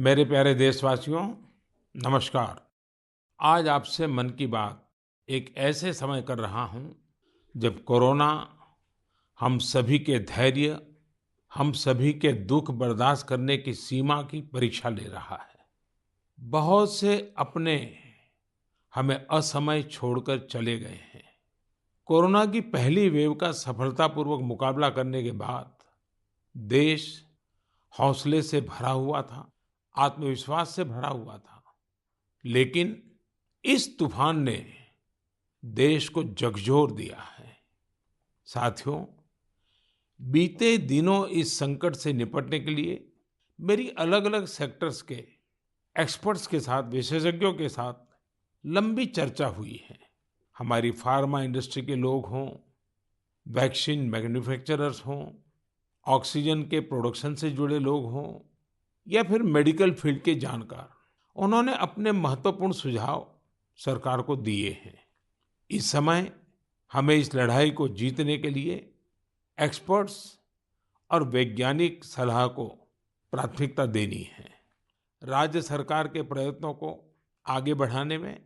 मेरे प्यारे देशवासियों, नमस्कार। आज आपसे मन की बात एक ऐसे समय कर रहा हूं जब कोरोना हम सभी के धैर्य, हम सभी के दुख बर्दाश्त करने की सीमा की परीक्षा ले रहा है। बहुत से अपने हमें असमय छोड़कर चले गए हैं। कोरोना की पहली वेव का सफलतापूर्वक मुकाबला करने के बाद देश हौसले से भरा हुआ था, आत्मविश्वास से भरा हुआ था। लेकिन इस तूफान ने देश को झकझोर दिया है। साथियों, बीते दिनों इस संकट से निपटने के लिए मेरी अलग-अलग सेक्टर्स के एक्सपर्ट्स के साथ, विशेषज्ञों के साथ लंबी चर्चा हुई है। हमारी फार्मा इंडस्ट्री के लोग हों, वैक्सीन मैन्युफैक्चरर्स हों, ऑक्सीजन के प्रोडक्शन से जुड़े लोग हों या फिर मेडिकल फील्ड के जानकार, उन्होंने अपने महत्वपूर्ण सुझाव सरकार को दिए हैं। इस समय हमें इस लड़ाई को जीतने के लिए एक्सपर्ट्स और वैज्ञानिक सलाह को प्राथमिकता देनी है। राज्य सरकार के प्रयत्नों को आगे बढ़ाने में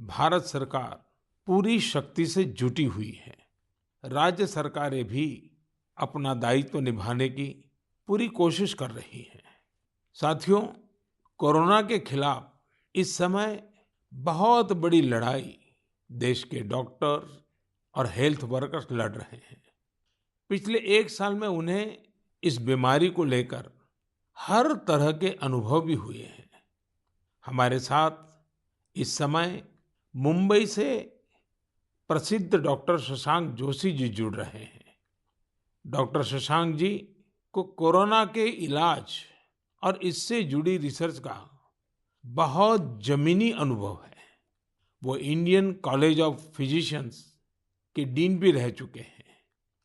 भारत सरकार पूरी शक्ति से जुटी हुई है। राज्य सरकारें भी अपना दायित्व निभाने की पूरी कोशिश कर रही हैं। साथियों, कोरोना के खिलाफ इस समय बहुत बड़ी लड़ाई देश के डॉक्टर और हेल्थ वर्कर्स लड़ रहे हैं। पिछले 1 साल में उन्हें इस बीमारी को लेकर हर तरह के अनुभव भी हुए हैं। हमारे साथ इस समय मुंबई से प्रसिद्ध डॉक्टर शशांक जोशी जी जुड़ रहे हैं। डॉक्टर शशांक जी को कोरोना के इलाज और इससे जुड़ी रिसर्च का बहुत जमीनी अनुभव है। वो इंडियन कॉलेज ऑफ फिजिशियंस के डीन भी रह चुके हैं।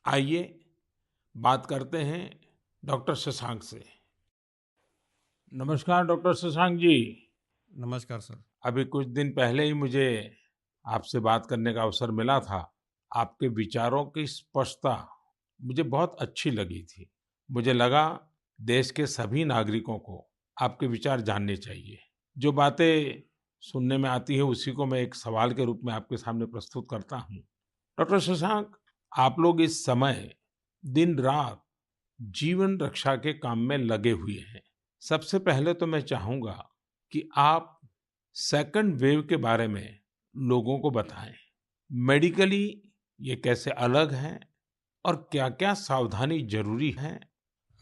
आइए बात करते हैं डॉक्टर शशांक से। नमस्कार डॉक्टर शशांक जी। नमस्कार सर। अभी कुछ दिन पहले ही मुझे आपसे बात करने का अवसर मिला था। आपके विचारों की स्पष्टता मुझे बहुत अच्छी लगी थी। मुझे लगा देश के सभी नागरिकों को आपके विचार जानने चाहिए। जो बातें सुनने में आती है उसी को मैं एक सवाल के रूप में आपके सामने प्रस्तुत करता हूँ। डॉक्टर शशांक, आप लोग इस समय दिन रात जीवन रक्षा के काम में लगे हुए हैं। सबसे पहले तो मैं चाहूंगा कि आप सेकंड वेव के बारे में लोगों को बताएं। मेडिकली ये कैसे अलग है और क्या-क्या सावधानी जरूरी है?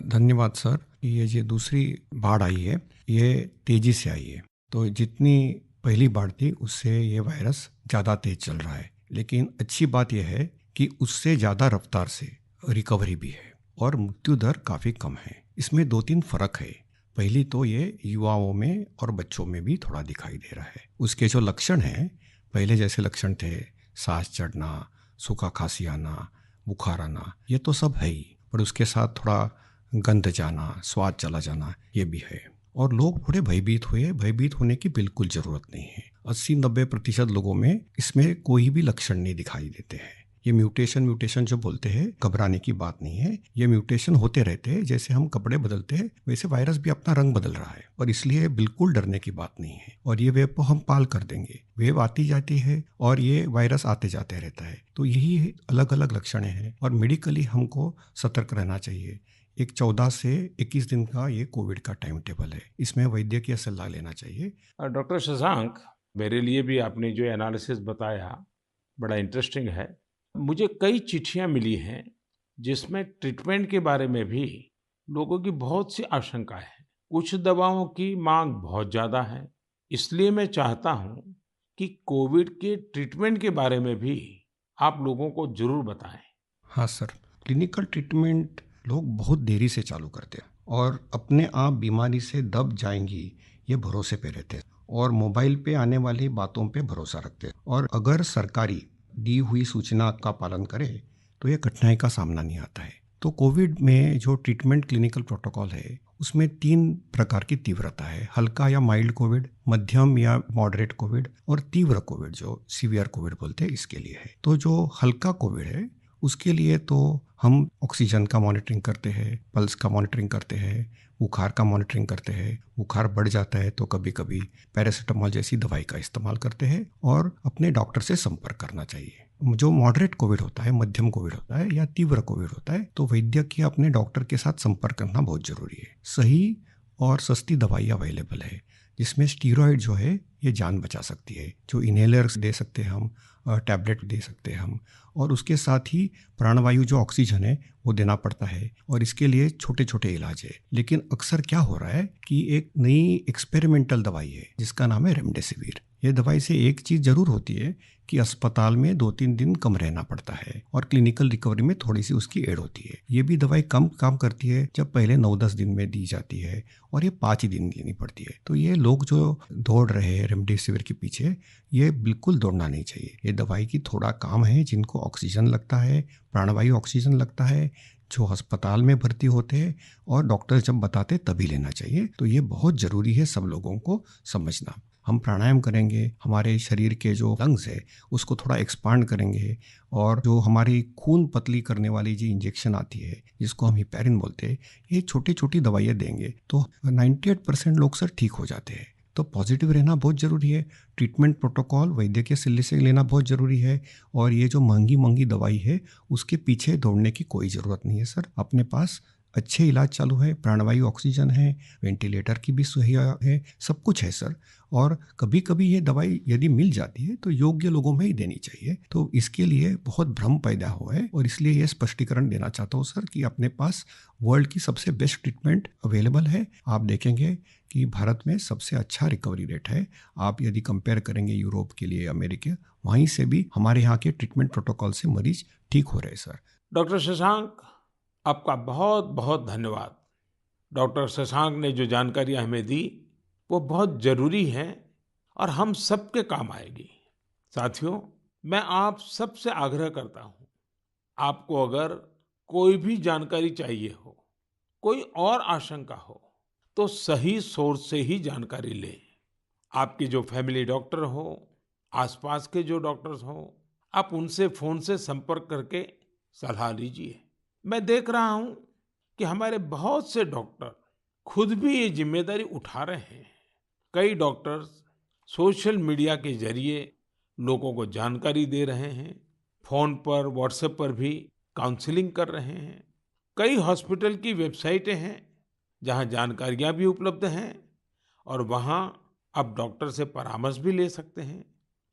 धन्यवाद सर। ये जो दूसरी बाढ़ आई है ये तेजी से आई है। तो जितनी पहली बाढ़ थी उससे ये वायरस ज़्यादा तेज चल रहा है। लेकिन अच्छी बात यह है कि उससे ज़्यादा रफ्तार से रिकवरी भी है और मृत्यु दर काफ़ी कम है। इसमें 2-3 फर्क है। पहली तो ये युवाओं में और बच्चों में भी थोड़ा दिखाई दे रहा है। उसके जो लक्षण हैं, पहले जैसे लक्षण थे, सांस चढ़ना, सूखा खांसी आना, बुखार आना, ये तो सब है ही, पर उसके साथ थोड़ा गंध जाना, स्वाद चला जाना, ये भी है। और लोग थोड़े भयभीत हुए। भयभीत होने की बिल्कुल ज़रूरत नहीं है। 80-90% लोगों में इसमें कोई भी लक्षण नहीं दिखाई देते हैं। ये म्यूटेशन जो बोलते हैं, घबराने की बात नहीं है। ये म्यूटेशन होते रहते हैं। जैसे हम कपड़े बदलते हैं वैसे वायरस भी अपना रंग बदल रहा है और इसलिए बिल्कुल डरने की बात नहीं है। और ये वेव को हम पाल कर देंगे। वेव आती जाती है और ये वायरस आते जाते रहता है। तो यही अलग अलग लक्षण हैं और मेडिकली हमको सतर्क रहना चाहिए। एक 14 से 21 दिन का ये कोविड का टाइम टेबल है। इसमें वैद्यकीय सलाह लेना चाहिए। डॉक्टर शशांक, मेरे लिए भी आपने जो एनालिसिस बताया बड़ा इंटरेस्टिंग है। मुझे कई चिट्ठियां मिली हैं जिसमें ट्रीटमेंट के बारे में भी लोगों की बहुत सी आशंका है। कुछ दवाओं की मांग बहुत ज्यादा है। इसलिए मैं चाहता हूं कि कोविड के ट्रीटमेंट के बारे में भी आप लोगों को जरूर बताएं। हाँ सर, क्लिनिकल ट्रीटमेंट लोग बहुत देरी से चालू करते हैं और अपने आप बीमारी से दब जाएंगी ये भरोसे पे रहते हैं और मोबाइल पे आने वाली बातों पे भरोसा रखते हैं। और अगर सरकारी दी हुई सूचना का पालन करे तो ये कठिनाई का सामना नहीं आता है। तो कोविड में जो ट्रीटमेंट क्लिनिकल प्रोटोकॉल है उसमें 3 प्रकार की तीव्रता है। हल्का या माइल्ड कोविड, मध्यम या मॉडरेट कोविड और तीव्र कोविड जो सीवियर कोविड बोलते हैं इसके लिए है। तो जो हल्का कोविड है उसके लिए तो हम ऑक्सीजन का मॉनिटरिंग करते हैं, पल्स का मॉनिटरिंग करते हैं, बुखार का मॉनिटरिंग करते हैं। बुखार बढ़ जाता है तो कभी कभी पैरासीटामोल जैसी दवाई का इस्तेमाल करते हैं और अपने डॉक्टर से संपर्क करना चाहिए। जो मॉडरेट कोविड होता है, मध्यम कोविड होता है या तीव्र कोविड होता है, तो वैद्य की अपने डॉक्टर के साथ संपर्क करना बहुत जरूरी है। सही और सस्ती दवाई अवेलेबल है जिसमें स्टीरॉयड जो है ये जान बचा सकती है, जो इनहेलर्स दे सकते हैं हम, टैबलेट दे सकते हैं हम, और उसके साथ ही प्राणवायु जो ऑक्सीजन है वो देना पड़ता है, और इसके लिए छोटे छोटे इलाज है। लेकिन अक्सर क्या हो रहा है कि एक नई एक्सपेरिमेंटल दवाई है जिसका नाम है रेमडेसिविर। ये दवाई से एक चीज़ जरूर होती है कि अस्पताल में 2-3 दिन कम रहना पड़ता है और क्लिनिकल रिकवरी में थोड़ी सी उसकी एड होती है। ये भी दवाई कम काम करती है जब पहले 9-10 दिन में दी जाती है, और ये 5 ही दिन लेनी पड़ती है। तो ये लोग जो दौड़ रहे हैं रेमडेसिविर के पीछे, ये बिल्कुल दौड़ना नहीं चाहिए। ये दवाई की थोड़ा काम है, जिनको ऑक्सीजन लगता है, प्राणवायु ऑक्सीजन लगता है, जो अस्पताल में भर्ती होते हैं और डॉक्टर जब बताते तभी लेना चाहिए। तो ये बहुत ज़रूरी है सब लोगों को समझना। हम प्राणायाम करेंगे, हमारे शरीर के जो लंग्स है उसको थोड़ा एक्सपांड करेंगे, और जो हमारी खून पतली करने वाली जो इंजेक्शन आती है जिसको हम हिपैरिन बोलते हैं, ये छोटी छोटी दवाइयाँ देंगे तो 98% लोग सर ठीक हो जाते हैं। तो पॉजिटिव रहना बहुत ज़रूरी है। ट्रीटमेंट प्रोटोकॉल वैद्य के सलाह से लेना बहुत ज़रूरी है, और ये जो महंगी महंगी दवाई है उसके पीछे दौड़ने की कोई ज़रूरत नहीं है सर। अपने पास अच्छे इलाज चालू है, प्राणवायु ऑक्सीजन है, वेंटिलेटर की भी सुविधा है, सब कुछ है सर। और कभी कभी ये दवाई यदि मिल जाती है तो योग्य लोगों में ही देनी चाहिए। तो इसके लिए बहुत भ्रम पैदा हुआ है, और इसलिए ये स्पष्टीकरण देना चाहता हूँ सर कि अपने पास वर्ल्ड की सबसे बेस्ट ट्रीटमेंट अवेलेबल है। आप देखेंगे कि भारत में सबसे अच्छा रिकवरी रेट है। आप यदि कंपेयर करेंगे यूरोप के लिए, अमेरिका, वहीं से भी हमारे यहाँ के ट्रीटमेंट प्रोटोकॉल से मरीज ठीक हो रहे हैं सर। डॉक्टर शशांक, आपका बहुत बहुत धन्यवाद। डॉक्टर शशांक ने जो जानकारियां हमें दी वो बहुत जरूरी है और हम सबके काम आएगी। साथियों, मैं आप सबसे आग्रह करता हूं, आपको अगर कोई भी जानकारी चाहिए हो, कोई और आशंका हो, तो सही सोर्स से ही जानकारी लें। आपकी जो फैमिली डॉक्टर हो, आसपास के जो डॉक्टर्स हो, आप उनसे फोन से संपर्क करके सलाह लीजिए। मैं देख रहा हूं कि हमारे बहुत से डॉक्टर खुद भी ये जिम्मेदारी उठा रहे हैं। कई डॉक्टर्स सोशल मीडिया के जरिए लोगों को जानकारी दे रहे हैं, फोन पर, व्हाट्सएप पर भी काउंसलिंग कर रहे हैं। कई हॉस्पिटल की वेबसाइटें हैं जहां जानकारियां भी उपलब्ध हैं, और वहां आप डॉक्टर से परामर्श भी ले सकते हैं।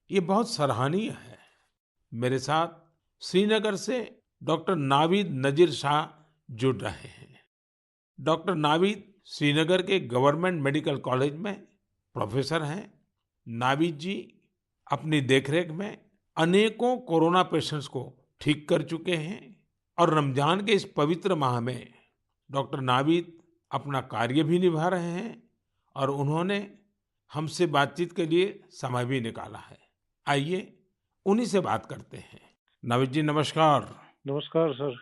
ये बहुत सराहनीय है। मेरे साथ श्रीनगर से डॉक्टर नावीद नजीर शाह जुड़ रहे हैं। डॉक्टर नावीद श्रीनगर के गवर्नमेंट मेडिकल कॉलेज में प्रोफेसर हैं। नावीद जी अपनी देखरेख में अनेकों कोरोना पेशेंट्स को ठीक कर चुके हैं, और रमजान के इस पवित्र माह में डॉक्टर नावीद अपना कार्य भी निभा रहे हैं, और उन्होंने हमसे बातचीत के लिए समय भी निकाला है। आइए उन्हीं से बात करते हैं। नावीद जी, नमस्कार। नमस्कार सर।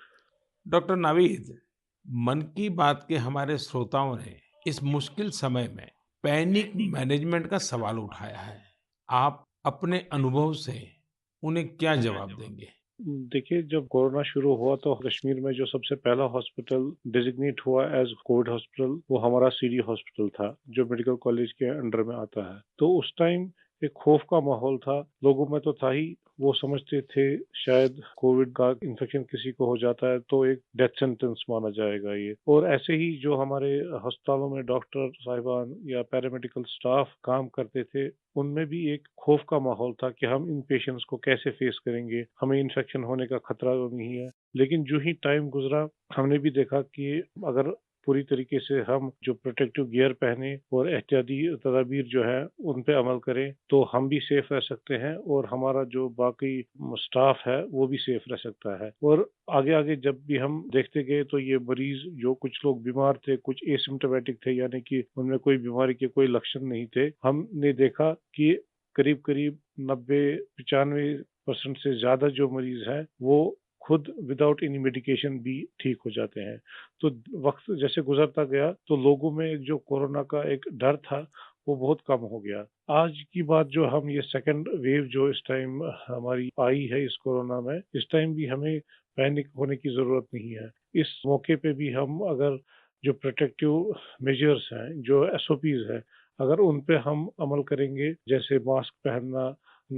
डॉक्टर नावीद, मन की बात के हमारे श्रोताओं ने इस मुश्किल समय में पैनिक मैनेजमेंट का सवाल उठाया है। आप अपने अनुभव से उन्हें क्या जवाब देंगे? देखिए, जब कोरोना शुरू हुआ तो कश्मीर में जो सबसे पहला हॉस्पिटल डिजिग्नेट हुआ एज कोविड हॉस्पिटल वो हमारा सीडी हॉस्पिटल था, जो मेडिकल कॉलेज के अंडर में आता है। तो उस टाइम एक खौफ का माहौल था, लोगों में तो था ही। वो समझते थे शायद कोविड का इन्फेक्शन किसी को हो जाता है तो एक डेथ सेंटेंस माना जाएगा ये। और ऐसे ही जो हमारे अस्पतालों में डॉक्टर साहिबान या पैरामेडिकल स्टाफ काम करते थे, उनमें भी एक खौफ का माहौल था कि हम इन पेशेंट्स को कैसे फेस करेंगे, हमें इन्फेक्शन होने का खतरा तो नहीं है। लेकिन जो ही टाइम गुजरा, हमने भी देखा कि अगर पूरी तरीके से हम जो प्रोटेक्टिव गियर पहने और एहतियाती तदाबीर जो है उन पे अमल करें, तो हम भी सेफ रह सकते हैं और हमारा जो बाकी स्टाफ है वो भी सेफ रह सकता है। और आगे आगे जब भी हम देखते गए तो ये मरीज, जो कुछ लोग बीमार थे, कुछ एसिम्प्टोमेटिक थे, यानी कि उनमें कोई बीमारी के कोई लक्षण नहीं थे, हमने देखा कि करीब करीब 90-95% से ज्यादा जो मरीज हैं वो खुद विदाउट एनी मेडिकेशन भी ठीक हो जाते हैं। तो वक्त जैसे गुजरता गया तो लोगों में एक जो कोरोना का एक डर था वो बहुत कम हो गया। आज की बात जो हम ये सेकंड वेव जो इस टाइम हमारी आई है इस कोरोना में, इस टाइम भी हमें पैनिक होने की ज़रूरत नहीं है। इस मौके पे भी हम अगर जो प्रोटेक्टिव मेजर्स हैं, जो एसओपीज़ हैं, अगर उन पे हम अमल करेंगे, जैसे मास्क पहनना,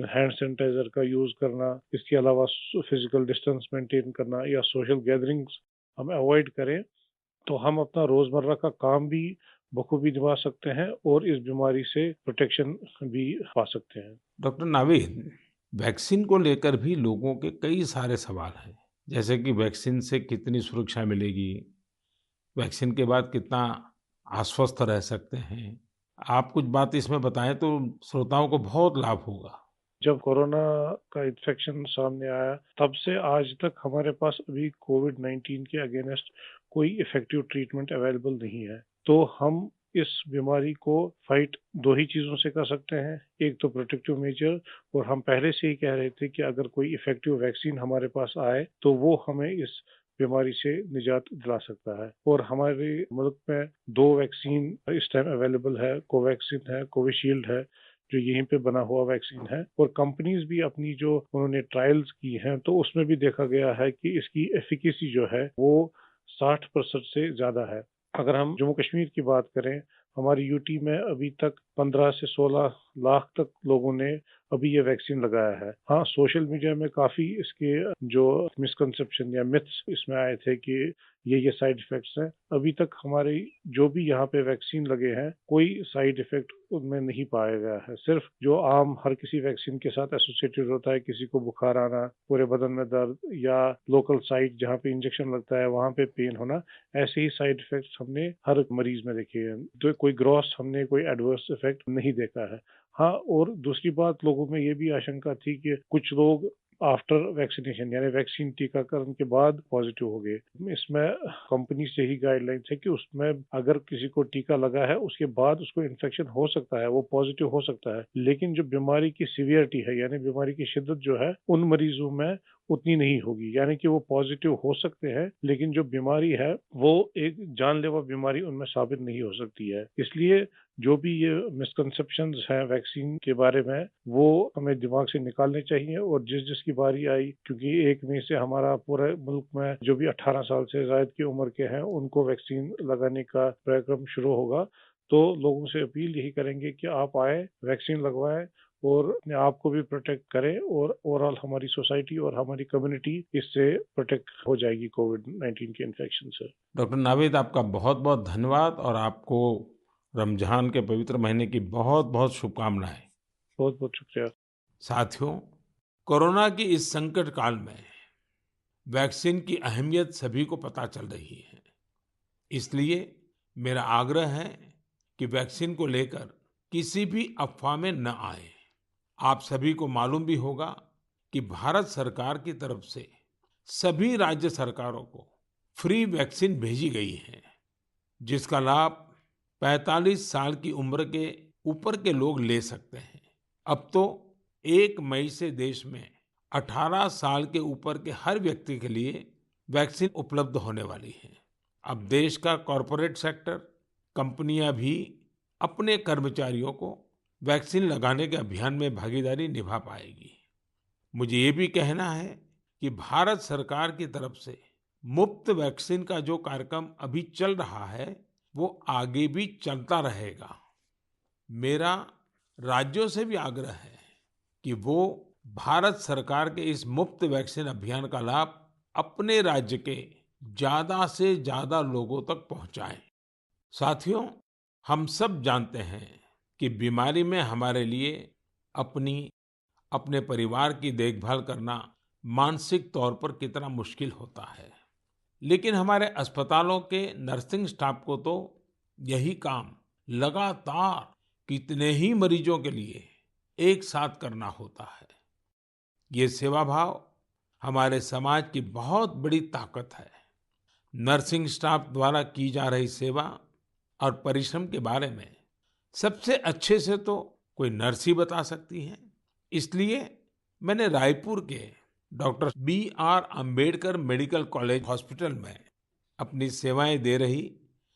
हैंड सैनिटाइज़र का यूज़ करना, इसके अलावा फिजिकल डिस्टेंस मेंटेन करना या सोशल गैदरिंग्स हम अवॉइड करें, तो हम अपना रोजमर्रा का काम भी बखूबी निभा सकते हैं और इस बीमारी से प्रोटेक्शन भी पा सकते हैं। डॉक्टर नावीद, वैक्सीन को लेकर भी लोगों के कई सारे सवाल हैं, जैसे कि वैक्सीन से कितनी सुरक्षा मिलेगी, वैक्सीन के बाद कितना आश्वस्त रह सकते हैं। आप कुछ बात इसमें बताएं तो श्रोताओं को बहुत लाभ होगा। जब कोरोना का इन्फेक्शन सामने आया, तब से आज तक हमारे पास अभी कोविड-19 के अगेंस्ट कोई इफेक्टिव ट्रीटमेंट अवेलेबल नहीं है। तो हम इस बीमारी को फाइट 2 ही चीज़ों से कर सकते हैं। एक तो प्रोटेक्टिव मेजर, और हम पहले से ही कह रहे थे कि अगर कोई इफेक्टिव वैक्सीन हमारे पास आए, तो वो हमें इस बीमारी से निजात दिला सकता है। और हमारे मुल्क में 2 वैक्सीन इस टाइम अवेलेबल है, कोवैक्सीन है, कोविशील्ड है, जो यहीं पे बना हुआ वैक्सीन है। और कंपनीज भी अपनी जो उन्होंने ट्रायल्स की हैं, तो उसमें भी देखा गया है कि इसकी एफिकेसी जो है वो 60% से ज़्यादा है। अगर हम जम्मू कश्मीर की बात करें, हमारी यूटी में अभी तक 15 से 16 लाख तक लोगों ने अभी ये वैक्सीन लगाया है। हाँ, सोशल मीडिया में काफ़ी इसके जो मिसकंसेप्शन या मिथ्स इसमें आए थे कि ये साइड इफ़ेक्ट्स हैं। अभी तक हमारी जो भी यहाँ पे वैक्सीन लगे हैं, कोई साइड इफ़ेक्ट उनमें नहीं पाया गया है। सिर्फ जो आम हर किसी वैक्सीन के साथ एसोसिएटेड होता है, किसी को बुखार आना, पूरे बदन में दर्द या लोकल साइट जहाँ पे इंजेक्शन लगता है वहाँ पे पेन होना, ऐसे ही साइड इफ़ेक्ट्स हमने हर मरीज में देखे हैं। तो कोई ग्रॉस हमने कोई एडवर्स इफ़ेक्ट नहीं देखा है। हाँ, और दूसरी बात, लोगों में ये भी आशंका थी कि कुछ लोग आफ्टर वैक्सीनेशन यानी वैक्सीन टीकाकरण के बाद पॉजिटिव हो गए। इसमें कंपनी से ही गाइडलाइंस है कि उसमें अगर किसी को टीका लगा है उसके बाद उसको इन्फेक्शन हो सकता है, वो पॉजिटिव हो सकता है, लेकिन जो बीमारी की सीवियरिटी है यानी बीमारी की शिद्दत जो है उन मरीजों में उतनी नहीं होगी। यानी कि वो पॉजिटिव हो सकते हैं, लेकिन जो बीमारी है वो एक जानलेवा बीमारी उनमें साबित नहीं हो सकती है। इसलिए जो भी ये मिसकंसेप्शंस हैं वैक्सीन के बारे में, वो हमें दिमाग से निकालने चाहिए। और जिसकी बारी आई, क्योंकि 1 मई से हमारा पूरे मुल्क में जो भी 18 साल से ज़ायद की उम्र के हैं उनको वैक्सीन लगाने का कार्यक्रम शुरू होगा। तो लोगों से अपील यही करेंगे कि आप आए, वैक्सीन लगवाएं और अपने आप को भी प्रोटेक्ट करें, और ओवरऑल हमारी सोसाइटी और हमारी कम्युनिटी इससे प्रोटेक्ट हो जाएगी कोविड-19 के इन्फेक्शन से। डॉक्टर नावीद, आपका बहुत बहुत धन्यवाद और आपको रमजान के पवित्र महीने की बहुत बहुत शुभकामनाएं। बहुत बहुत शुक्रिया। साथियों, कोरोना की इस संकट काल में वैक्सीन की अहमियत सभी को पता चल रही है। इसलिए मेरा आग्रह है कि वैक्सीन को लेकर किसी भी अफवाह में न आए। आप सभी को मालूम भी होगा कि भारत सरकार की तरफ से सभी राज्य सरकारों को फ्री वैक्सीन भेजी गई है, जिसका लाभ 45 साल की उम्र के ऊपर के लोग ले सकते हैं। अब तो 1 मई से देश में 18 साल के ऊपर के हर व्यक्ति के लिए वैक्सीन उपलब्ध होने वाली है। अब देश का कॉरपोरेट सेक्टर, कंपनियां भी अपने कर्मचारियों को वैक्सीन लगाने के अभियान में भागीदारी निभा पाएगी। मुझे ये भी कहना है कि भारत सरकार की तरफ से मुफ्त वैक्सीन का जो कार्यक्रम अभी चल रहा है, वो आगे भी चलता रहेगा। मेरा राज्यों से भी आग्रह है कि वो भारत सरकार के इस मुफ्त वैक्सीन अभियान का लाभ अपने राज्य के ज्यादा से ज्यादा लोगों तक पहुंचाएं। साथियों, हम सब जानते हैं कि बीमारी में हमारे लिए अपनी अपने परिवार की देखभाल करना मानसिक तौर पर कितना मुश्किल होता है, लेकिन हमारे अस्पतालों के नर्सिंग स्टाफ को तो यही काम लगातार कितने ही मरीजों के लिए एक साथ करना होता है। ये सेवा भाव हमारे समाज की बहुत बड़ी ताकत है। नर्सिंग स्टाफ द्वारा की जा रही सेवा और परिश्रम के बारे में सबसे अच्छे से तो कोई नर्स ही बता सकती है। इसलिए मैंने रायपुर के doctor B.R. Ambedkar medical college hospital में अपनी सेवाएं दे रही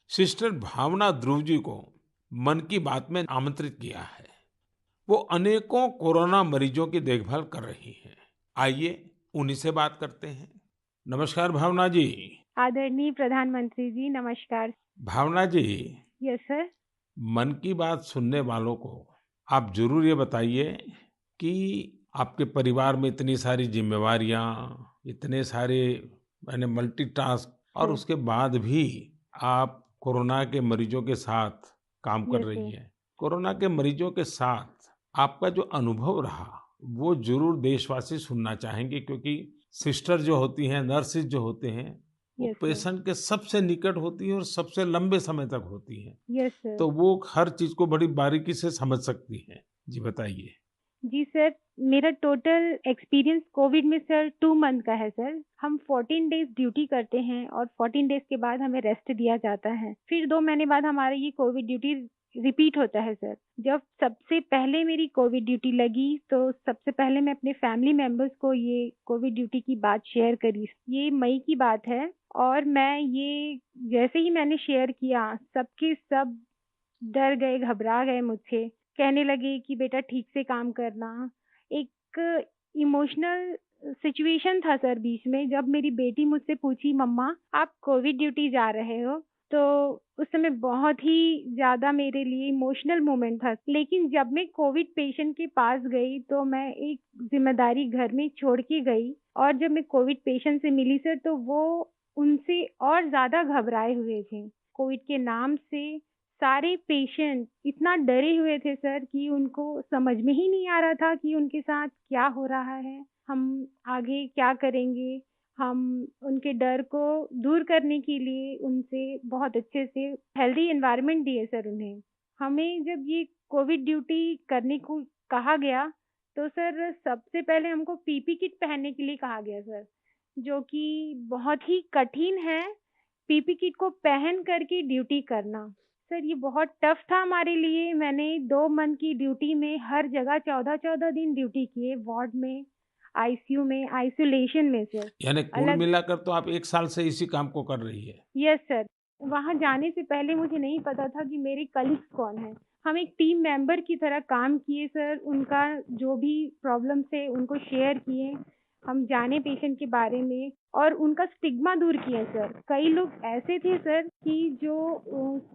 सिस्टर भावना ध्रुव जी को मन की बात में आमंत्रित किया है। वो अनेकों कोरोना मरीजों की देखभाल कर रही हैं। आइए उन्हीं से बात करते हैं। नमस्कार भावना जी। आदरणीय प्रधानमंत्री जी, नमस्कार। भावना जी, यस सर। मन की बात सुनने वालों को आप जरूर ये बताइए कि आपके परिवार में इतनी सारी जिम्मेवारियां, इतने सारे मैंने मल्टीटास्क, और सर। उसके बाद भी आप कोरोना के मरीजों के साथ काम कर यस रही सर। हैं। कोरोना के मरीजों के साथ आपका जो अनुभव रहा वो जरूर देशवासी सुनना चाहेंगे, क्योंकि सिस्टर जो होती हैं, नर्सिस जो होते हैं, वो यस सर। पेशेंट के सबसे निकट होती हैं और सबसे लंबे समय तक होती हैं। Yes sir. तो वो हर चीज को बड़ी बारीकी से समझ सकती हैं। जी बताइए। जी सर, मेरा टोटल एक्सपीरियंस कोविड में सर 2 मंथ का है सर। हम 14 डेज ड्यूटी करते हैं और 14 डेज के बाद हमें रेस्ट दिया जाता है। फिर 2 महीने बाद हमारा ये कोविड ड्यूटी रिपीट होता है सर। जब सबसे पहले मेरी कोविड ड्यूटी लगी तो सबसे पहले मैं अपने फैमिली मेंबर्स को ये कोविड ड्यूटी की बात शेयर करी। ये मई की बात है और मैं ये जैसे ही मैंने शेयर किया, सबके सब डर गए, घबरा गए मुझसे। कहने लगे कि बेटा ठीक से काम करना। एक इमोशनल सिचुएशन था सर बीच में, जब मेरी बेटी मुझसे पूछी, मम्मा आप कोविड ड्यूटी जा रहे हो? तो उस समय बहुत ही ज़्यादा मेरे लिए इमोशनल मोमेंट था। लेकिन जब मैं कोविड पेशेंट के पास गई तो मैं एक ज़िम्मेदारी घर में छोड़ के गई और जब मैं कोविड पेशेंट से मिली सर, तो वो उनसे और ज़्यादा घबराए हुए थे। कोविड के नाम से सारे पेशेंट इतना डरे हुए थे सर कि उनको समझ में ही नहीं आ रहा था कि उनके साथ क्या हो रहा है, हम आगे क्या करेंगे। हम उनके डर को दूर करने के लिए उनसे बहुत अच्छे से हेल्दी एनवायरनमेंट दिए सर उन्हें। हमें जब ये कोविड ड्यूटी करने को कहा गया तो सर सबसे पहले हमको पीपी किट पहनने के लिए कहा गया सर, जो कि बहुत ही कठिन है पीपी किट को पहन करके ड्यूटी करना। सर ये बहुत टफ था हमारे लिए। मैंने 2 मंथ की ड्यूटी में हर जगह 14-14 दिन ड्यूटी किए, वार्ड में, आईसीयू में, आइसोलेशन में सर। यानी कुल अलग। मिलाकर तो आप 1 साल से इसी काम को कर रही है। Yes sir. वहाँ जाने से पहले मुझे नहीं पता था कि मेरे कलीग्स कौन हैं। हम एक टीम मेंबर की तरह काम किए सर, उनका जो भी प्रॉब्लम्स थे उनको शेयर किए। हम जाने पेशेंट के बारे में और उनका स्टिग्मा दूर किया सर। कई लोग ऐसे थे सर कि जो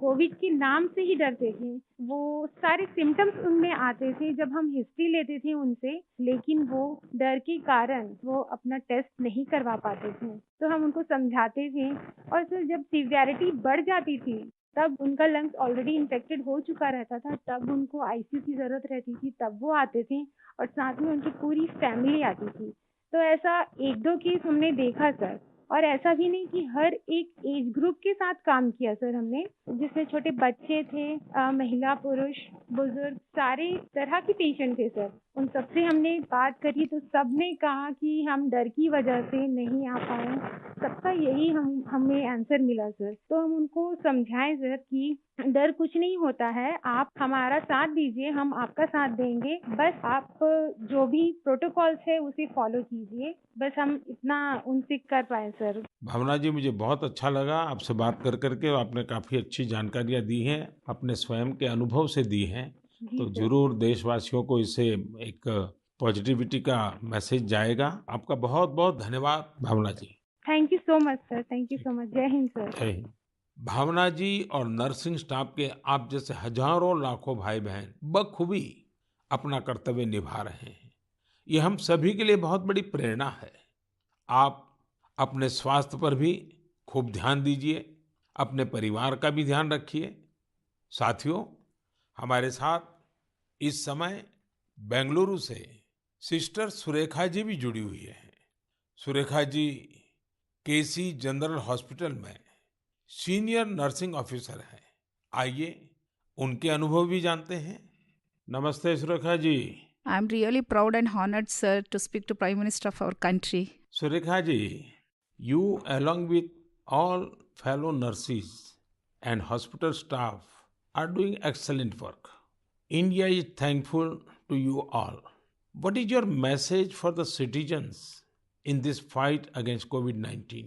कोविड के नाम से ही डरते थे। वो सारे सिम्पटम्स उनमें आते थे जब हम हिस्ट्री लेते थे उनसे, लेकिन वो डर के कारण वो अपना टेस्ट नहीं करवा पाते थे। तो हम उनको समझाते थे और सर जब सिवियरिटी बढ़ जाती थी, तब उनका लंग्स ऑलरेडी इन्फेक्टेड हो चुका रहता था, तब उनको आईसीयू की ज़रूरत रहती थी, तब वो आते थे और साथ में उनकी पूरी फैमिली आती थी। तो ऐसा 1-2 केस हमने देखा सर। और ऐसा भी नहीं कि हर एक एज ग्रुप के साथ काम किया सर हमने, जिसमें छोटे बच्चे थे, महिला, पुरुष, बुजुर्ग, सारे तरह के पेशेंट थे सर। उन सबसे हमने बात करी तो सबने कहा कि हम डर की वजह से नहीं आ पाए। सबका यही हमें आंसर मिला सर। तो हम उनको समझाएं सर कि डर कुछ नहीं होता है, आप हमारा साथ दीजिए, हम आपका साथ देंगे। बस आप जो भी प्रोटोकॉल्स है उसे फॉलो कीजिए। बस हम इतना उनसे कर पाए सर। भावना जी, मुझे बहुत अच्छा लगा आपसे बात कर करके। आपने काफी अच्छी जानकारियां दी हैं, अपने स्वयं के अनुभव से दी हैं। जी तो सर। जरूर देशवासियों को इससे एक पॉजिटिविटी का मैसेज जाएगा। आपका बहुत बहुत धन्यवाद Bhavana ji. Thank you so much sir. Thank you so much. Jai Hind sir. जय हिंद। भावना जी और नर्सिंग स्टाफ के आप जैसे हजारों लाखों भाई बहन बखूबी अपना कर्तव्य निभा रहे हैं। ये हम सभी के लिए बहुत बड़ी प्रेरणा है। आप अपने स्वास्थ्य पर भी खूब ध्यान दीजिए, अपने परिवार का भी ध्यान रखिए। साथियों, हमारे साथ इस समय बेंगलुरु से सिस्टर सुरेखा जी भी जुड़ी हुई है। सुरेखा जी केसी जनरल हॉस्पिटल में सीनियर नर्सिंग ऑफिसर हैं। आइए उनके अनुभव भी जानते हैं। नमस्ते Surekha ji. I'm really proud and honored, sir, to speak to Prime Minister of our country. Surekha ji, you along with all fellow nurses and hospital staff are doing excellent work. India is thankful to you all. What is your message for the citizens in this fight against COVID-19?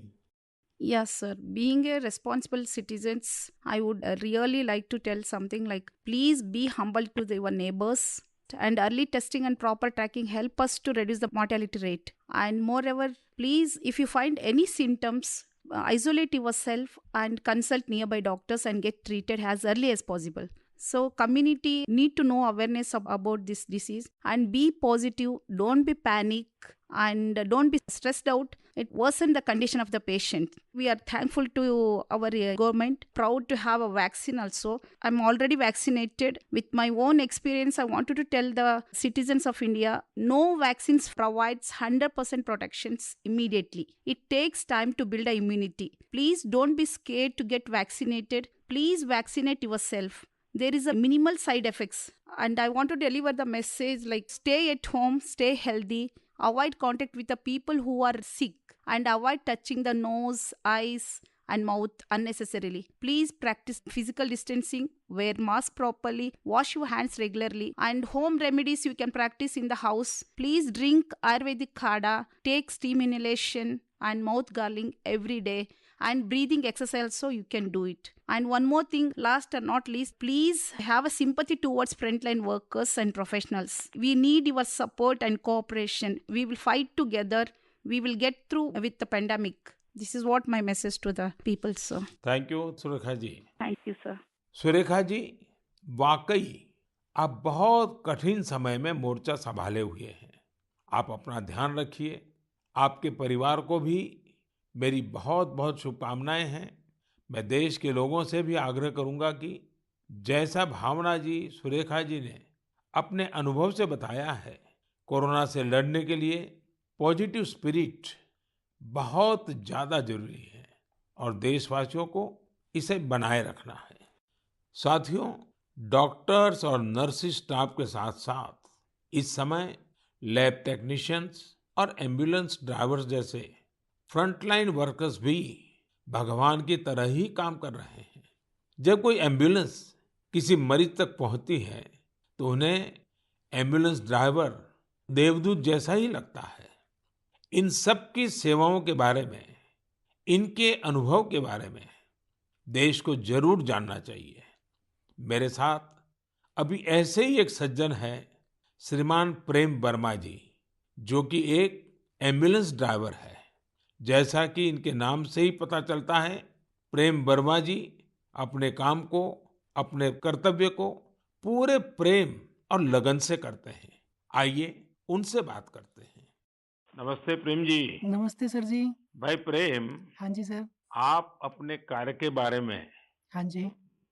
Yes, sir. Being a responsible citizens, I would really like to tell something like please be humble to your neighbors. And early testing and proper tracking help us to reduce the mortality rate. And moreover, please, if you find any symptoms, isolate yourself and consult nearby doctors and get treated as early as possible. So community need to know awareness about this disease and be positive, don't be panic, and don't be stressed out. It worsen the condition of the patient. We are thankful to our government, proud to have a vaccine also. I'm already vaccinated. With my own experience, I wanted to tell the citizens of India, no vaccines provides 100% protections immediately. It takes time to build a immunity. Please don't be scared to get vaccinated. Please vaccinate yourself. There is a minimal side effects, and I want to deliver the message like stay at home, stay healthy, avoid contact with the people who are sick, and avoid touching the nose, eyes and mouth unnecessarily. Please practice physical distancing, wear mask properly, wash your hands regularly, and home remedies you can practice in the house. Please drink Ayurvedic kada, take steam inhalation and mouth gargling every day, and breathing exercise so you can do it. And one more thing, last and not least, please have a sympathy towards frontline workers and professionals. We need your support and cooperation. We will fight together. We will get through with the pandemic. This is what my message to the people, sir. Thank you Surekha ji. Thank you, sir. Surekha ji, वाकई आप बहुत कठिन समय में मोर्चा संभाले हुए हैं। आप अपना ध्यान रखिए। आपके परिवार को भी मेरी बहुत बहुत शुभकामनाएं हैं। मैं देश के लोगों से भी आग्रह करूंगा कि जैसा भावना जी, सुरेखा जी ने अपने अनुभव से बताया है, कोरोना से लड़ने के लिए पॉजिटिव स्पिरिट बहुत ज्यादा जरूरी है और देशवासियों को इसे बनाए रखना है। साथियों, डॉक्टर्स और नर्सिंग स्टाफ के साथ साथ इस समय लैब टेक्नीशियंस और एम्बुलेंस ड्राइवर्स जैसे फ्रंटलाइन वर्कर्स भी भगवान की तरह ही काम कर रहे हैं। जब कोई एम्बुलेंस किसी मरीज तक पहुंचती है तो उन्हें एम्बुलेंस ड्राइवर देवदूत जैसा ही लगता है। इन सब की सेवाओं के बारे में, इनके अनुभव के बारे में देश को जरूर जानना चाहिए। मेरे साथ अभी ऐसे ही एक सज्जन है, श्रीमान प्रेम वर्मा जी, जो कि एक एम्बुलेंस ड्राइवर है। जैसा कि इनके नाम से ही पता चलता है, प्रेम वर्मा जी अपने काम को, अपने कर्तव्य को पूरे प्रेम और लगन से करते हैं। आइए उनसे बात करते हैं। नमस्ते प्रेम जी। नमस्ते सर जी। भाई प्रेम, हाँ जी सर। आप अपने कार्य के बारे में हाँ जी।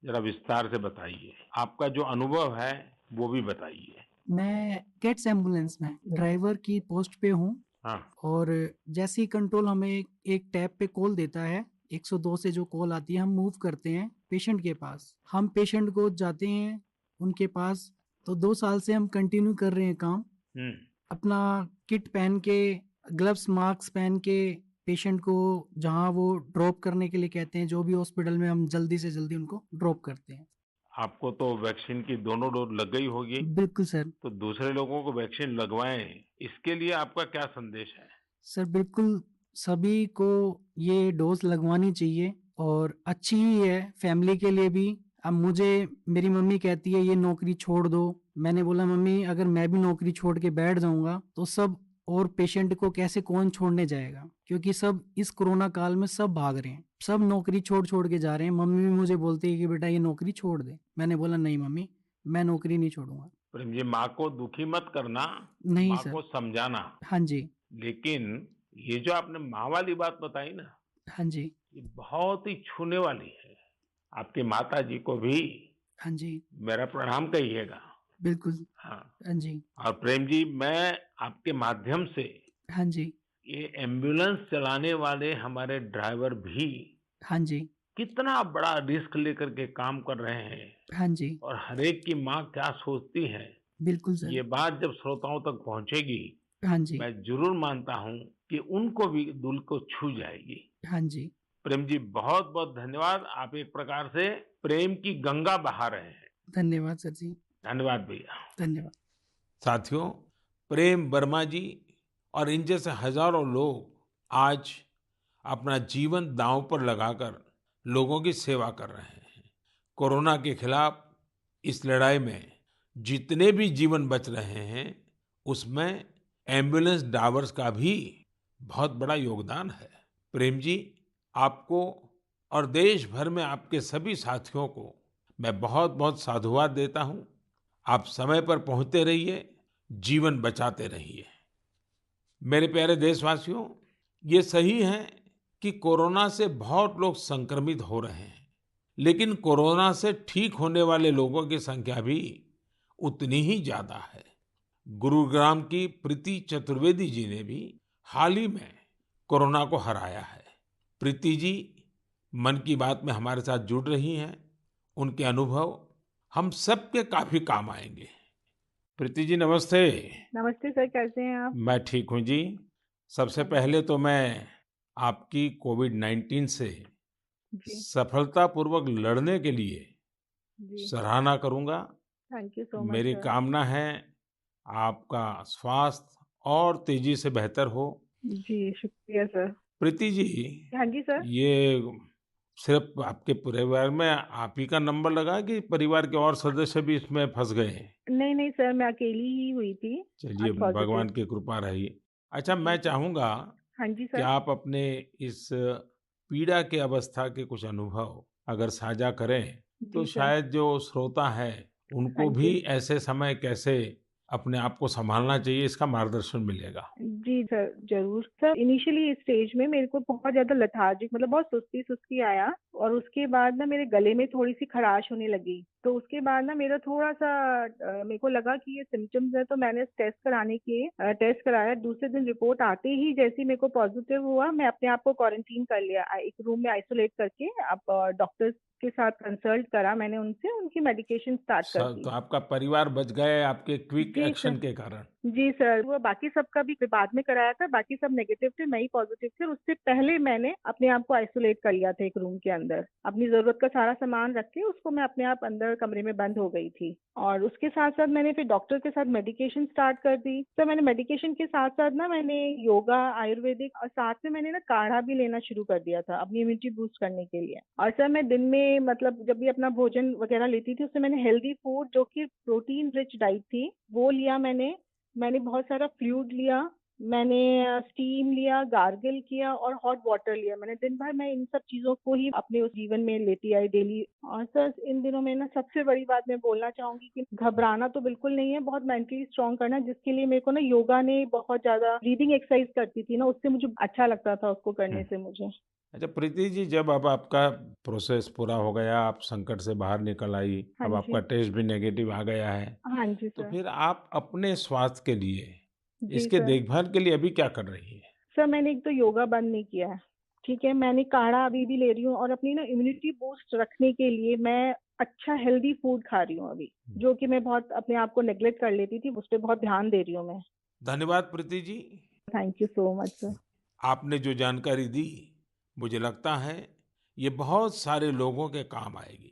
जरा विस्तार से बताइए। आपका जो अनुभव है वो भी बताइए। मैं कैट्स एम्बुलेंस में ड्राइवर की पोस्ट पे हूँ। हाँ। और जैसे ही कंट्रोल हमें एक टैब पे कॉल देता है, 102 से जो कॉल आती है, हम मूव करते हैं पेशेंट के पास। हम पेशेंट को जाते हैं उनके पास। तो 2 साल से हम कंटिन्यू कर रहे हैं काम। अपना किट पहन के, ग्लव्स, मास्क पहन के पेशेंट को जहाँ वो ड्रॉप करने के लिए कहते हैं, जो भी हॉस्पिटल में, हम जल्दी से जल्दी उनको ड्रॉप करते हैं। आपको तो वैक्सीन की दोनों डोज लग गई होगी। बिल्कुल सर। तो दूसरे लोगों को वैक्सीन लगवाएं, इसके लिए आपका क्या संदेश है? सर बिल्कुल, सभी को ये डोज लगवानी चाहिए और अच्छी ही है फैमिली के लिए भी। अब मुझे मेरी मम्मी कहती है ये नौकरी छोड़ दो। मैंने बोला मम्मी, अगर मैं भी नौकरी छोड़ के बैठ जाऊंगा तो सब और पेशेंट को कैसे कौन छोड़ने जाएगा, क्योंकि सब इस कोरोना काल में सब भाग रहे हैं, सब नौकरी छोड़ छोड़ के जा रहे हैं। मम्मी भी मुझे बोलती है कि बेटा ये नौकरी छोड़ दे। मैंने बोला नहीं मम्मी, मैं नौकरी नहीं छोड़ूंगा। प्रेम जी, माँ को दुखी मत करना, नहीं माँ सर। को समझाना। हाँ जी। लेकिन ये जो आपने माँ वाली बात बताई ना, हाँ जी। ये बहुत ही छूने वाली है। आपकी माता जी को भी हाँ जी। मेरा प्रणाम कहिएगा। बिल्कुल। हाँ। हाँ जी। और प्रेम जी, मैं आपके माध्यम से हाँ जी। ये एम्बुलेंस चलाने वाले हमारे ड्राइवर भी हाँ जी। कितना बड़ा रिस्क लेकर के काम कर रहे हैं। हाँ जी। और हर एक की माँ क्या सोचती है, बिल्कुल सर। ये बात जब श्रोताओं तक पहुंचेगी, हाँ जी। मैं जरूर मानता हूँ कि उनको भी दिल को छू जाएगी। हाँ जी। प्रेम जी, बहुत बहुत धन्यवाद। आप एक प्रकार से प्रेम की गंगा बहा रहे हैं। धन्यवाद सर जी। धन्यवाद भैया। धन्यवाद। साथियों, प्रेम वर्मा जी और इन जैसे हजारों लोग आज अपना जीवन दांव पर लगाकर लोगों की सेवा कर रहे हैं। कोरोना के खिलाफ इस लड़ाई में जितने भी जीवन बच रहे हैं, उसमें एम्बुलेंस ड्राइवर्स का भी बहुत बड़ा योगदान है। प्रेम जी, आपको और देश भर में आपके सभी साथियों को मैं बहुत बहुत साधुवाद देता हूँ। आप समय पर पहुंचते रहिए, जीवन बचाते रहिए। मेरे प्यारे देशवासियों, ये सही है कि कोरोना से बहुत लोग संक्रमित हो रहे हैं, लेकिन कोरोना से ठीक होने वाले लोगों की संख्या भी उतनी ही ज्यादा है। गुरुग्राम की प्रीति चतुर्वेदी जी ने भी हाल ही में कोरोना को हराया है। प्रीति जी मन की बात में हमारे साथ जुड़ रही हैं। उनके अनुभव हम सबके काफी काम आएंगे। प्रीति जी, नमस्ते। नमस्ते सर, कैसे हैं आप? मैं ठीक हूँ जी। सबसे पहले तो मैं आपकी कोविड-19 से जी सफलतापूर्वक लड़ने के लिए जी सराहना करूंगा। थैंक यू सो मच मेरी सर। कामना है आपका स्वास्थ्य और तेजी से बेहतर हो। जी शुक्रिया सर। प्रीति जी, हाँ जी सर। ये सिर्फ आपके परिवार में आप ही का नंबर लगा कि परिवार के और सदस्य भी इसमें फंस गए? नहीं नहीं सर, मैं अकेली ही हुई थी चलिए, पॉजिटिव। भगवान की कृपा रही। अच्छा, जी मैं सर। चाहूंगा हाँ जी कि सर। आप अपने इस पीड़ा के अवस्था के कुछ अनुभव अगर साझा करें, तो जी सर। शायद जो श्रोता है हाँ उनको भी जी। ऐसे समय कैसे अपने आप को संभालना चाहिए, इसका मार्गदर्शन मिलेगा। जी सर, जरूर सर। इनिशियली इस स्टेज में मेरे को बहुत ज्यादा लेथार्जिक, मतलब बहुत सुस्ती सुस्ती आया, और उसके बाद ना मेरे गले में थोड़ी सी खराश होने लगी। तो उसके बाद ना मेरा थोड़ा सा मेरे को लगा कि ये सिम्टम्स है, तो मैंने टेस्ट कराने के टेस्ट कराया। दूसरे दिन रिपोर्ट आते ही जैसे ही मेरे को पॉजिटिव हुआ, मैं अपने आप को क्वारंटीन कर लिया, एक रूम में आइसोलेट करके। अब डॉक्टर्स के साथ कंसल्ट करा मैंने उनसे, उनकी मेडिकेशन स्टार्ट कर तो दी। आपका परिवार बच गए आपके क्विक जी एक्शन सर। के कारण। जी सर, वो बाकी सबका भी बाद में कराया था, बाकी सब नेगेटिव थे, मैं ही पॉजिटिव थी। और उससे पहले मैंने अपने आप को आइसोलेट कर लिया था एक रूम के अंदर। अपनी जरूरत का सारा सामान रख के उसको मैं अपने आप अंदर कमरे में बंद हो गई थी। और उसके साथ साथ मैंने फिर डॉक्टर के साथ मेडिकेशन स्टार्ट कर दी। तो मैंने मेडिकेशन के साथ साथ ना मैंने योगा, आयुर्वेदिक, और साथ में मैंने ना काढ़ा भी लेना शुरू कर दिया था अपनी इम्यूनिटी बूस्ट करने के लिए। और सर मैं दिन में, मतलब जब भी अपना भोजन वगैरह लेती थी, उससे मैंने हेल्दी फूड जो कि प्रोटीन रिच डाइट थी वो लिया। मैंने बहुत सारा फ्लूइड लिया, मैंने स्टीम लिया, गार्गल किया, और हॉट वाटर लिया। मैंने दिन भर मैं इन सब चीजों को ही अपने उस जीवन में लेती आई डेली। और सर इन दिनों में ना सबसे बड़ी बात मैं बोलना चाहूंगी कि घबराना तो बिल्कुल नहीं है, बहुत मेंटली स्ट्रांग करना, जिसके लिए मेरे को ना योगा ने बहुत ज्यादा, ब्रीदिंग एक्सरसाइज करती थी ना, उससे मुझे अच्छा लगता था उसको करने से मुझे। अच्छा प्रीति जी, जब अब आपका प्रोसेस पूरा हो गया, आप संकट से बाहर निकल आई, हाँ अब आपका जी। टेस्ट भी नेगेटिव आ गया है, हाँ जी तो सर। फिर आप अपने स्वास्थ्य के लिए, जी इसके सर। देखभाल के लिए अभी क्या कर रही है? सर मैंने एक तो योगा बंद नहीं किया है, ठीक है। मैंने काढ़ा अभी भी ले रही हूँ, और अपनी ना इम्यूनिटी बूस्ट रखने के लिए मैं अच्छा हेल्दी फूड खा रही हूँ अभी, जो कि मैं बहुत अपने आप को नेग्लेक्ट कर लेती थी, उस पर बहुत ध्यान दे रही हूँ मैं। धन्यवाद Preeti ji. Thank you so much sir. आपने जो जानकारी दी, मुझे लगता है ये बहुत सारे लोगों के काम आएगी।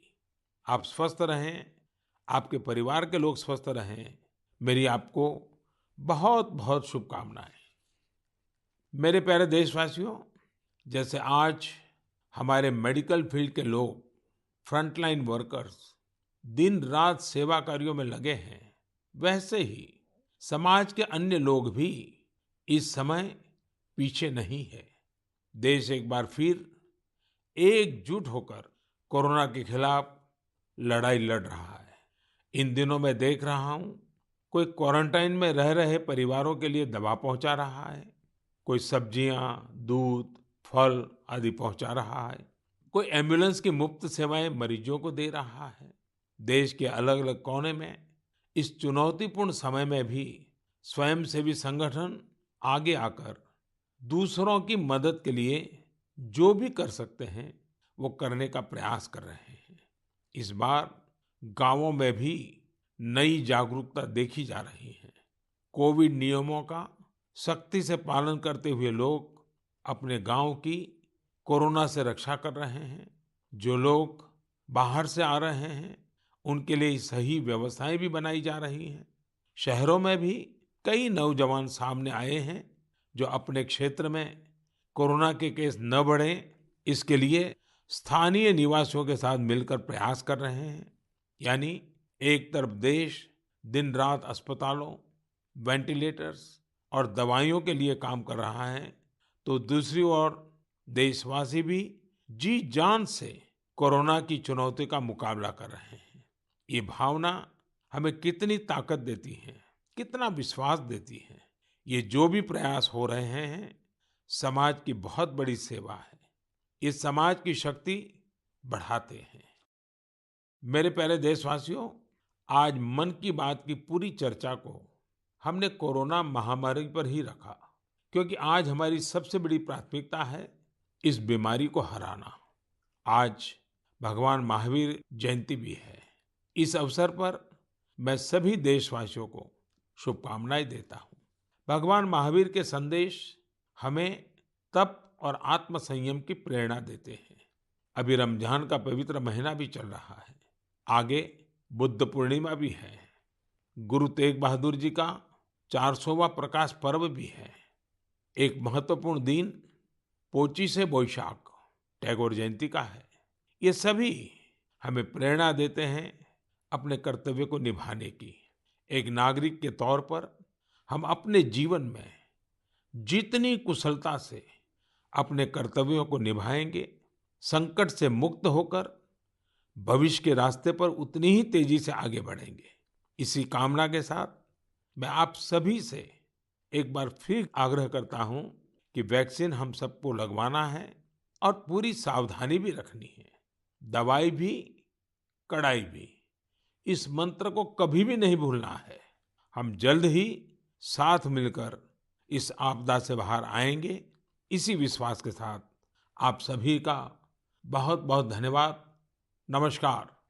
आप स्वस्थ रहें, आपके परिवार के लोग स्वस्थ रहें, मेरी आपको बहुत बहुत शुभकामनाएं। मेरे प्यारे देशवासियों, जैसे आज हमारे मेडिकल फील्ड के लोग, फ्रंटलाइन वर्कर्स, दिन रात सेवा कार्यों में लगे हैं, वैसे ही समाज के अन्य लोग भी इस समय पीछे नहीं है। देश एक बार फिर एकजुट होकर कोरोना के खिलाफ लड़ाई लड़ रहा है। इन दिनों मैं देख रहा हूं, कोई क्वारंटाइन में रह रहे परिवारों के लिए दवा पहुंचा रहा है, कोई सब्जियां, दूध, फल आदि पहुंचा रहा है, कोई एम्बुलेंस की मुफ्त सेवाएं मरीजों को दे रहा है। देश के अलग अलग कोने में इस चुनौतीपूर्ण समय में भी स्वयंसेवी संगठन आगे आकर दूसरों की मदद के लिए जो भी कर सकते हैं वो करने का प्रयास कर रहे हैं। इस बार गांवों में भी नई जागरूकता देखी जा रही है। कोविड नियमों का सख्ती से पालन करते हुए लोग अपने गांव की कोरोना से रक्षा कर रहे हैं। जो लोग बाहर से आ रहे हैं उनके लिए सही व्यवस्थाएं भी बनाई जा रही हैं। शहरों में भी कई नौजवान सामने आए हैं जो अपने क्षेत्र में कोरोना के केस न बढ़ें, इसके लिए स्थानीय निवासियों के साथ मिलकर प्रयास कर रहे हैं। यानी एक तरफ देश दिन रात अस्पतालों, वेंटिलेटर्स और दवाइयों के लिए काम कर रहा है, तो दूसरी ओर देशवासी भी जी जान से कोरोना की चुनौती का मुकाबला कर रहे हैं। ये भावना हमें कितनी ताकत देती है, कितना विश्वास देती है। ये जो भी प्रयास हो रहे हैं, समाज की बहुत बड़ी सेवा है। ये समाज की शक्ति बढ़ाते हैं। मेरे प्यारे देशवासियों, आज मन की बात की पूरी चर्चा को हमने कोरोना महामारी पर ही रखा, क्योंकि आज हमारी सबसे बड़ी प्राथमिकता है इस बीमारी को हराना। आज भगवान महावीर जयंती भी है। इस अवसर पर मैं सभी देशवासियों को शुभकामनाएं देता हूं। भगवान महावीर के संदेश हमें तप और आत्म संयम की प्रेरणा देते हैं। अभी रमजान का पवित्र महीना भी चल रहा है। आगे बुद्ध पूर्णिमा भी है। गुरु तेग बहादुर जी का 400वां प्रकाश पर्व भी है। एक महत्वपूर्ण दिन पोचिशे बोईशाक टैगोर जयंती का है। ये सभी हमें प्रेरणा देते हैं अपने कर्तव्य को निभाने की। एक नागरिक के तौर पर हम अपने जीवन में जितनी कुशलता से अपने कर्तव्यों को निभाएंगे, संकट से मुक्त होकर भविष्य के रास्ते पर उतनी ही तेजी से आगे बढ़ेंगे। इसी कामना के साथ मैं आप सभी से एक बार फिर आग्रह करता हूं कि वैक्सीन हम सबको लगवाना है और पूरी सावधानी भी रखनी है। दवाई भी, कड़ाई भी, इस मंत्र को कभी भी नहीं भूलना है। हम जल्द ही साथ मिलकर इस आपदा से बाहर आएंगे। इसी विश्वास के साथ आप सभी का बहुत बहुत धन्यवाद। नमस्कार।